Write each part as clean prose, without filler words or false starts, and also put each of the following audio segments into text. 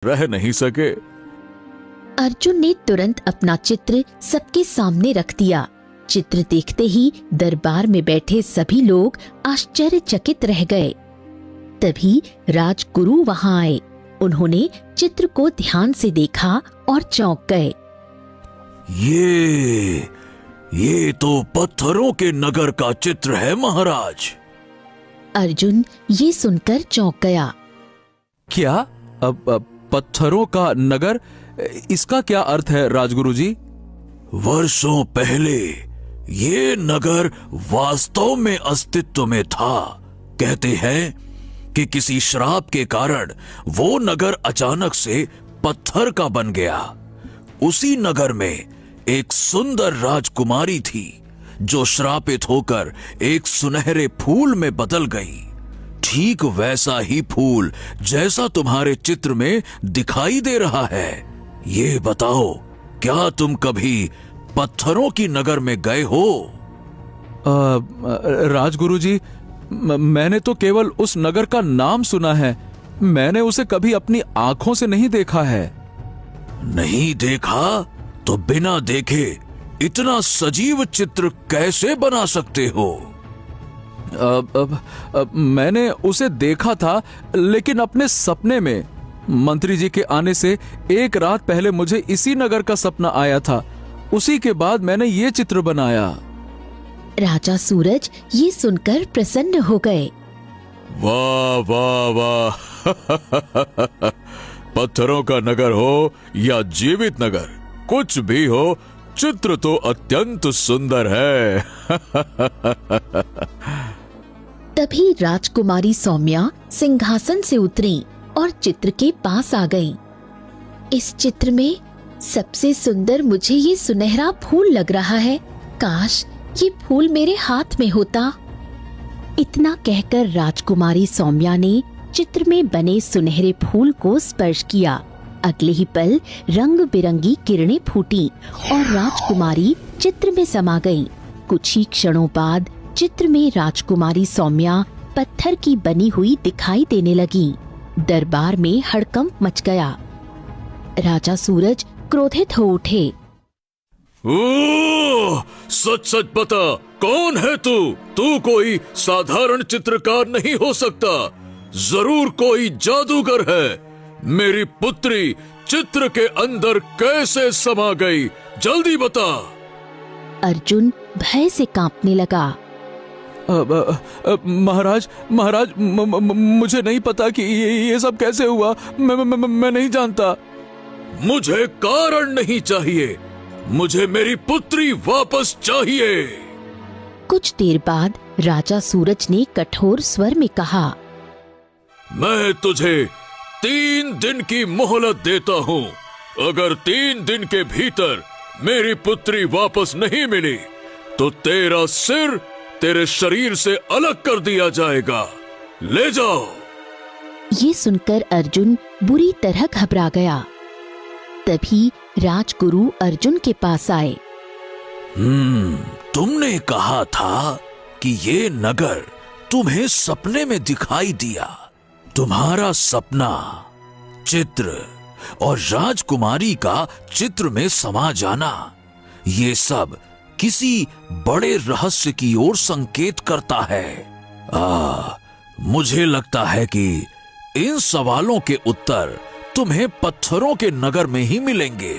रह नहीं सके। अर्जुन ने तुरंत अपना चित्र सबके सामने रख दिया। चित्र देखते ही दरबार में बैठे सभी लोग आश्चर्यचकित रह गए। तभी राजगुरु वहां आए। उन्होंने चित्र को ध्यान से देखा और चौंक गए। ये तो पत्थरों के नगर का चित्र है महाराज। अर्जुन ये सुनकर चौंक गया। क्या? अब पत्थरों का नगर, इसका क्या अर्थ है राजगुरु जी? वर्षों पहले ये नगर वास्तव में अस्तित्व में था। कहते हैं कि किसी श्राप के कारण वो नगर अचानक से पत्थर का बन गया। उसी नगर में एक सुंदर राजकुमारी थी जो श्रापित होकर एक सुनहरे फूल में बदल गई। ठीक वैसा ही फूल जैसा तुम्हारे चित्र में दिखाई दे रहा है। ये बताओ, क्या तुम कभी पत्थरों की नगर में गए हो? राजगुरु जी, मैंने तो केवल उस नगर का नाम सुना है। मैंने उसे कभी अपनी आंखों से नहीं देखा है। नहीं देखा तो बिना देखे इतना सजीव चित्र कैसे बना सकते हो? मैंने उसे देखा था, लेकिन अपने सपने में। मंत्री जी के आने से एक रात पहले मुझे इसी नगर का सपना आया था। उसी के बाद मैंने ये चित्र बनाया। राजा सूरज ये सुनकर प्रसन्न हो गए। वाह वाह वाह! पत्थरों का नगर हो या जीवित नगर, कुछ भी हो, चित्र तो अत्यंत सुंदर है। तभी राजकुमारी सौम्या सिंहासन से उतरी और चित्र के पास आ गई। इस चित्र में सबसे सुंदर मुझे ये सुनहरा फूल लग रहा है। काश ये फूल मेरे हाथ में होता। इतना कहकर राजकुमारी सौम्या ने चित्र में बने सुनहरे फूल को स्पर्श किया। अगले ही पल रंग बिरंगी किरणें फूटी और राजकुमारी चित्र में समा गई। कुछ ही क्षणों बाद चित्र में राजकुमारी सौम्या पत्थर की बनी हुई दिखाई देने लगी। दरबार में हड़कंप मच गया। राजा सूरज क्रोधित हो उठे। सच सच बता, कौन है तू? तू कोई साधारण चित्रकार नहीं हो सकता। जरूर कोई जादूगर है। मेरी पुत्री चित्र के अंदर कैसे समा गई? जल्दी बता। अर्जुन भय से कांपने लगा। महाराज, मुझे नहीं पता कि ये सब कैसे हुआ। मैं नहीं जानता। मुझे कारण नहीं चाहिए, मुझे मेरी पुत्री वापस चाहिए। कुछ देर बाद राजा सूरज ने कठोर स्वर में कहा, मैं तुझे 3 दिन की मोहलत देता हूँ। अगर 3 दिन के भीतर मेरी पुत्री वापस नहीं मिली तो तेरा सिर तेरे शरीर से अलग कर दिया जाएगा। ले जाओ। ये सुनकर अर्जुन बुरी तरह घबरा गया। तभी राजगुरु अर्जुन के पास आए। तुमने कहा था कि ये नगर तुम्हें सपने में दिखाई दिया। तुम्हारा सपना, चित्र और राजकुमारी का चित्र में समा जाना, ये सब किसी बड़े रहस्य की ओर संकेत करता है। मुझे लगता है कि इन सवालों के उत्तर तुम्हें पत्थरों के नगर में ही मिलेंगे।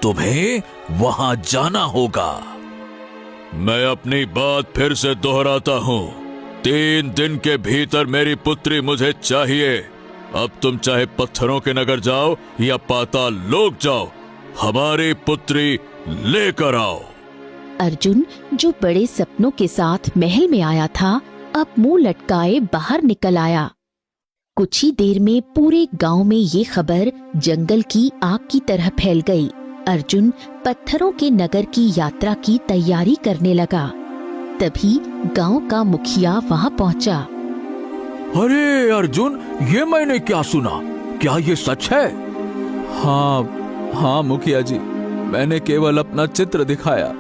तुम्हें वहां जाना होगा। मैं अपनी बात फिर से दोहराता हूँ, 3 दिन के भीतर मेरी पुत्री मुझे चाहिए। अब तुम चाहे पत्थरों के नगर जाओ या पाताल लोक जाओ, हमारी पुत्री लेकर आओ। अर्जुन, जो बड़े सपनों के साथ महल में आया था, अब मुंह लटकाए बाहर निकल आया। कुछ ही देर में पूरे गांव में ये खबर जंगल की आग की तरह फैल गई। अर्जुन पत्थरों के नगर की यात्रा की तैयारी करने लगा। तभी गांव का मुखिया वहां पहुंचा। अरे अर्जुन, ये मैंने क्या सुना? क्या ये सच है? हाँ मुखिया जी, मैंने केवल अपना चित्र दिखाया।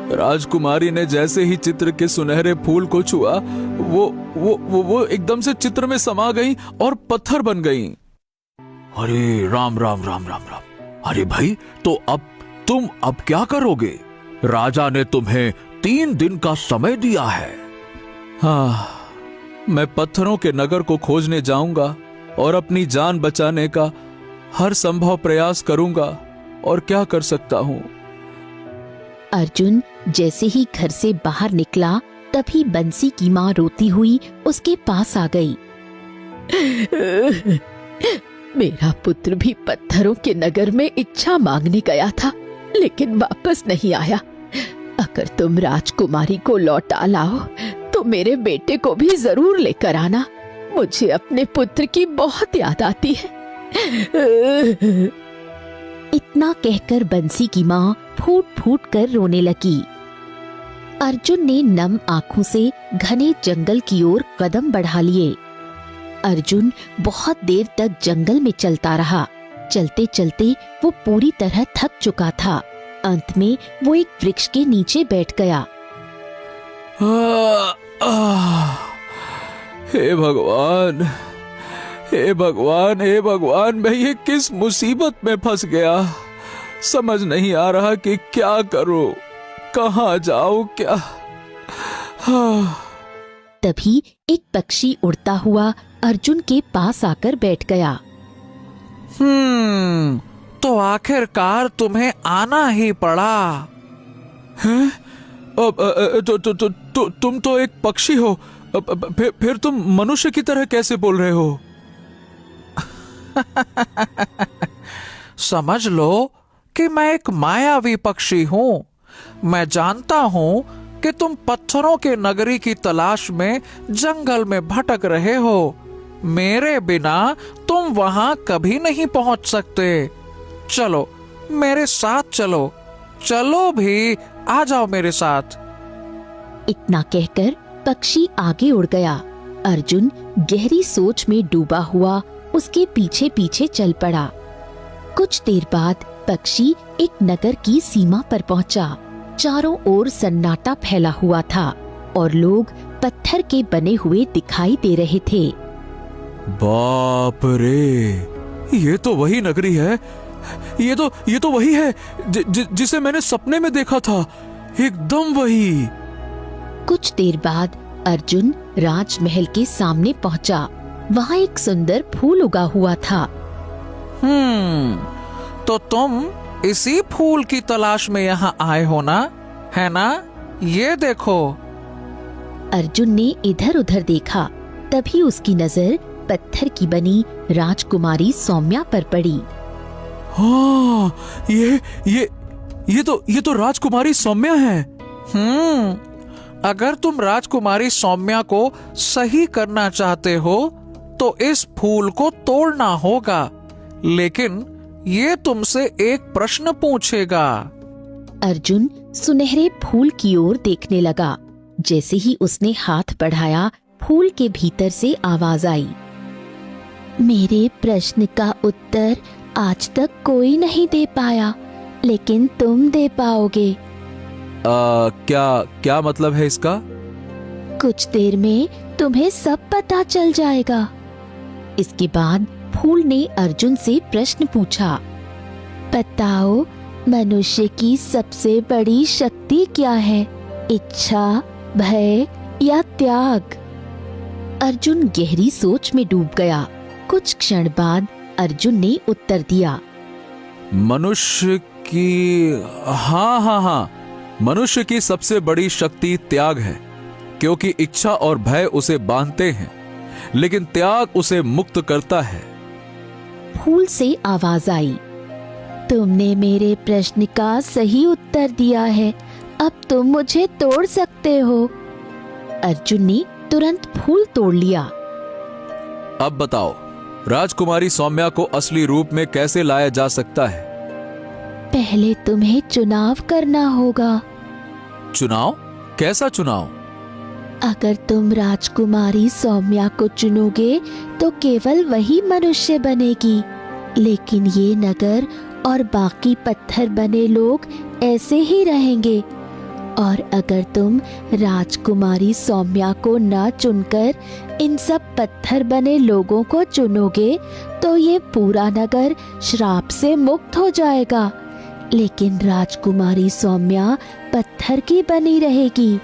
राजकुमारी ने जैसे ही चित्र के सुनहरे फूल को छुआ, वो एकदम से चित्र में समा गई और पत्थर बन गई। अरे राम राम राम राम राम। अरे भाई, तो अब तुम क्या करोगे? राजा ने तुम्हें 3 दिन का समय दिया है। हाँ, मैं पत्थरों के नगर को खोजने जाऊंगा और अपनी जान बचाने का हर संभव प्रयास करूंगा, और क्या कर सकता हूं। अर्जुन जैसे ही घर से बाहर निकला, तभी बंसी की माँ रोती हुई उसके पास आ गई। मेरा पुत्र भी पत्थरों के नगर में इच्छा मांगने गया था, लेकिन वापस नहीं आया। अगर तुम राजकुमारी को लौटा लाओ तो मेरे बेटे को भी जरूर लेकर आना। मुझे अपने पुत्र की बहुत याद आती है। इतना कहकर बंसी की माँ फूट फूट कर रोने लगी। अर्जुन ने नम आंखों से घने जंगल की ओर कदम बढ़ा लिए। अर्जुन बहुत देर तक जंगल में चलता रहा। चलते चलते वो पूरी तरह थक चुका था। अंत में वो एक वृक्ष के नीचे बैठ गया। हे भगवान, हे भगवान, हे भगवान, मैं ये किस मुसीबत में फंस गया। समझ नहीं आ रहा कि क्या करूं, कहाँ जाऊं, क्या। तभी एक पक्षी उड़ता हुआ अर्जुन के पास आकर बैठ गया। तो आखिरकार तुम्हें आना ही पड़ा। हैं? तुम तो एक पक्षी हो, फिर तुम मनुष्य की तरह कैसे बोल रहे हो? समझ लो कि मैं एक मायावी पक्षी हूँ। मैं जानता हूँ कि तुम पत्थरों के नगरी की तलाश में जंगल में भटक रहे हो। मेरे बिना तुम वहां कभी नहीं पहुंच सकते। चलो मेरे साथ चलो, चलो भी, आ जाओ मेरे साथ। इतना कहकर पक्षी आगे उड़ गया। अर्जुन गहरी सोच में डूबा हुआ उसके पीछे पीछे चल पड़ा। कुछ देर बाद पक्षी एक नगर की सीमा पर पहुंचा। चारों ओर सन्नाटा फैला हुआ था और लोग पत्थर के बने हुए दिखाई दे रहे थे। बाप रे, ये तो वही नगरी है। ये तो वही है जिसे मैंने सपने में देखा था, एकदम वही। कुछ देर बाद अर्जुन राजमहल के सामने पहुंचा। वहाँ एक सुंदर फूल उगा हुआ था। तो तुम इसी फूल की तलाश में यहाँ आए हो ना, है ना? ये देखो। अर्जुन ने इधर उधर देखा। तभी उसकी नजर पत्थर की बनी राजकुमारी सौम्या पर पड़ी। हाँ, ये तो राजकुमारी सौम्या है। अगर तुम राजकुमारी सौम्या को सही करना चाहते हो तो इस फूल को तोड़ना होगा, लेकिन ये तुमसे एक प्रश्न पूछेगा। अर्जुन सुनहरे फूल की ओर देखने लगा। जैसे ही उसने हाथ बढ़ाया, फूल के भीतर से आवाज आई। मेरे प्रश्न का उत्तर आज तक कोई नहीं दे पाया, लेकिन तुम दे पाओगे। क्या मतलब है इसका? कुछ देर में तुम्हें सब पता चल जाएगा। इसके बाद फूल ने अर्जुन से प्रश्न पूछा। बताओ, मनुष्य की सबसे बड़ी शक्ति क्या है? इच्छा, भय या त्याग? अर्जुन गहरी सोच में डूब गया। कुछ क्षण बाद अर्जुन ने उत्तर दिया। मनुष्य की हाँ, मनुष्य की सबसे बड़ी शक्ति त्याग है, क्योंकि इच्छा और भय उसे बांधते हैं, लेकिन त्याग उसे मुक्त करता है। फूल से आवाज आई। तुमने मेरे प्रश्न का सही उत्तर दिया है, अब तुम मुझे तोड़ सकते हो। अर्जुन ने तुरंत फूल तोड़ लिया। अब बताओ, राजकुमारी सौम्या को असली रूप में कैसे लाया जा सकता है? पहले तुम्हें चुनाव करना होगा। चुनाव? कैसा चुनाव? अगर तुम राजकुमारी सौम्या को चुनोगे तो केवल वही मनुष्य बनेगी, लेकिन ये नगर और बाकी पत्थर बने लोग ऐसे ही रहेंगे। और अगर तुम राजकुमारी सौम्या को न चुनकर इन सब पत्थर बने लोगों को चुनोगे तो ये पूरा नगर श्राप से मुक्त हो जाएगा। लेकिन राजकुमारी सौम्या पत्थर की बनी रहेगी।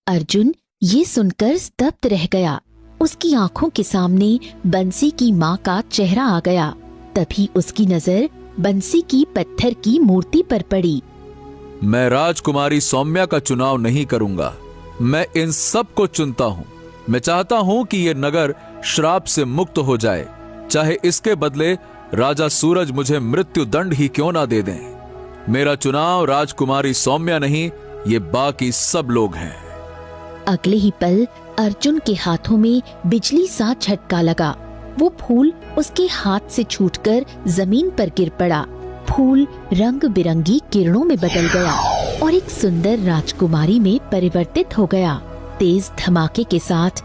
अर्जुन ये सुनकर स्तब्ध रह गया। उसकी आंखों के सामने बंसी की माँ का चेहरा आ गया। तभी उसकी नजर बंसी की पत्थर की मूर्ति पर पड़ी। मैं राजकुमारी सौम्या का चुनाव नहीं करूंगा। मैं इन सब को चुनता हूं। मैं चाहता हूं कि ये नगर श्राप से मुक्त हो जाए, चाहे इसके बदले राजा सूरज मुझे मृत्यु दंड ही क्यों ना दे दें। मेरा चुनाव राजकुमारी सौम्या नहीं, ये बाकी सब लोग हैं। अगले ही पल अर्जुन के हाथों में बिजली सा झटका लगा। वो फूल उसके हाथ से छूटकर जमीन पर गिर पड़ा। फूल रंग बिरंगी किरणों में बदल गया और एक सुंदर राजकुमारी में परिवर्तित हो गया। तेज धमाके के साथ